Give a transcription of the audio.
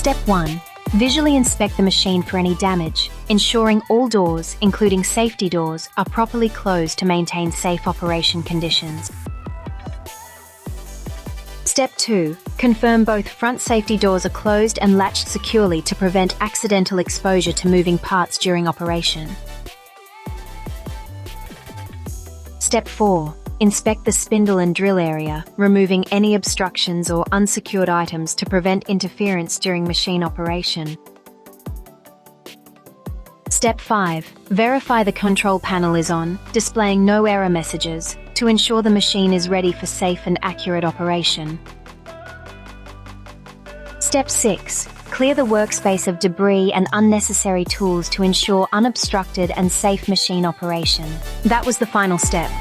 Step 1. Visually inspect the machine for any damage, ensuring all doors, including safety doors, are properly closed to maintain safe operation conditions. Step 2. Confirm both front safety doors are closed and latched securely to prevent accidental exposure to moving parts during operation. Step 4. Inspect the spindle and drill area, removing any obstructions or unsecured items to prevent interference during machine operation. Step 5. Verify the control panel is on, displaying no error messages, to ensure the machine is ready for safe and accurate operation. Step 6. Clear the workspace of debris and unnecessary tools to ensure unobstructed and safe machine operation. That was the final step.